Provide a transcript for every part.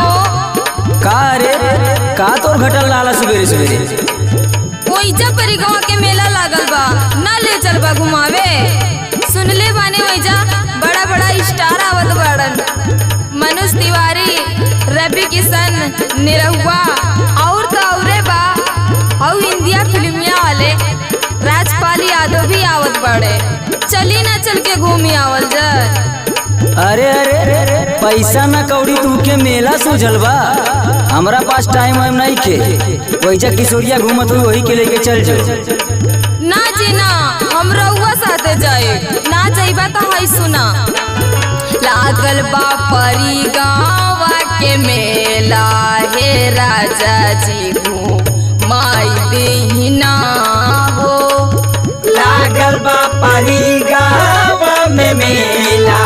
हो का रे का तोर घटल लाला सवेरे सवेरे? ओइजा परिगवा के मेला लागल बा, ना ले चल बा घुमावे। सुनले बाने ओइजा बड़ा बड़ा स्टार आवत बाड़न, मनोज तिवारी, रवि किशन, निरहुआ और तो औरे बा। और इंडिया फिल्मिया वाले राजपाल यादव भी आवत बाड़े। चली ना चल के घूमी आवल जाए। अरे अरे पैसा ना कौड़ी तू के मेला सूझल बा, हमरा पास टाइम वाइम नहीं के। वैजा किशोरिया घूमत हुई वही के लेके चल जाओ। ना जी ना, हम रउआ साथे जाए। ना जाइबा तो हई सुना, लागल बा परिगावा के मेला, हे राजा जी घूमाई देहिना हो। लागल बा परिगावा में मेला,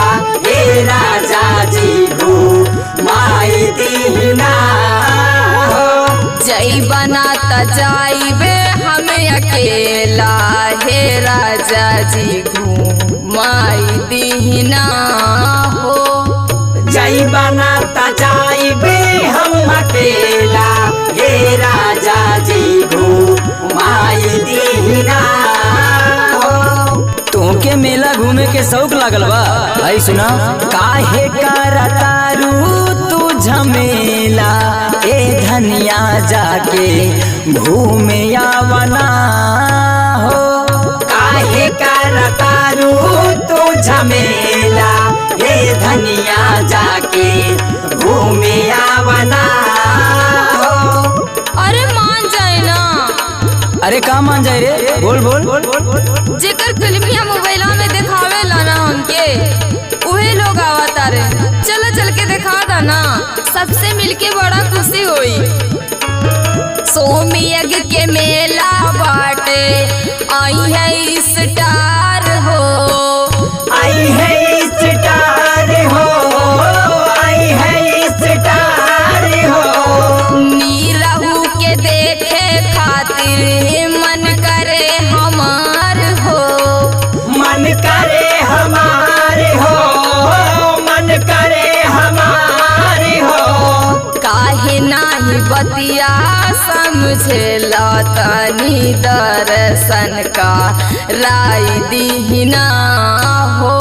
हे राजा जी घूमाई देहिना हो। जइबा ना त जाइबे हमें अकेला, हे राजा जी घूमाई देहिना हो। जइबा ना त जाइबे हम अकेला, हे राजा जी घूमाई देहिना हो। तोके मेला घूमे के शौक लागल बा, आई सुना। काहे करतारू तू झमेला, ए धनिया जाके घूमे आवना हो। काहे करतारू तू झमेला, हे धनिया जाके घूमे आवना हो। अरे मान जाए ना। अरे का मान जाए रे, बोल बोल। जेकर फिल्मिया मोबाइल में दिखावे ला ना हमके, उहे लोग आवता रे। चल चल के दिखा दा ना, सबसे मिलके बड़ा खुशी होई। सोमयज्ञ के मेला बाटे, आई है स्टार हो। आई है स्टार हो, आई है स्टार हो। नीरहू के देखे खातिर मन करे हमार हो। मन करे हमार हो, मन करे हमार हो। काहे नाही बतिया समझेला, तनी दर्शन का राय दीहिना हो।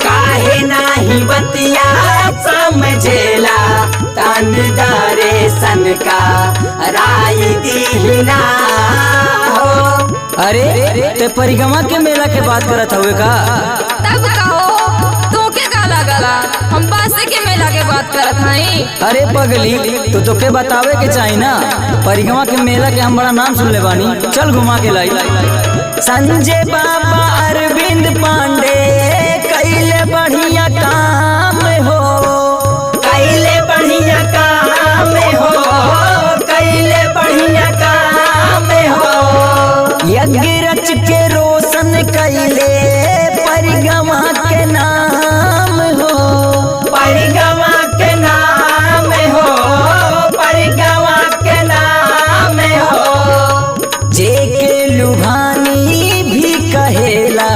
काहे नाही बतिया समझेला, तन दर्शन का राय दीहिना हो। अरे ते परिगमा के मेला के बात करत हुए का? तब कहो तोके का लागला, हम बासे के मेला के बात करत हई। अरे पगली तो तोके बतावे के चाही ना, परिगमा के मेला के हम बड़ा नाम सुन ले बानी। चल घुमा के लाई। संजय बाबा अरविंद पांडे कैले बढ़िया काम हो, कैले बढ़िया काम हो, कैले बढ़िया काम हो। यज्ञ रच के रोशन कैले परिगमा के नाम हो। परिगमा के नाम हो, परिगमा के नाम हो। जेके लुभानी भी कहेला,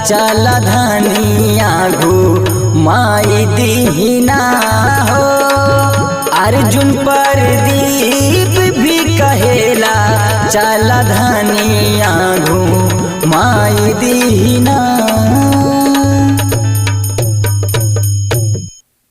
चल धनिया घूमाई दीहिना हो। अर्जुन प्रदीप भी कहेला, चल धनिया घूमाई दीहिना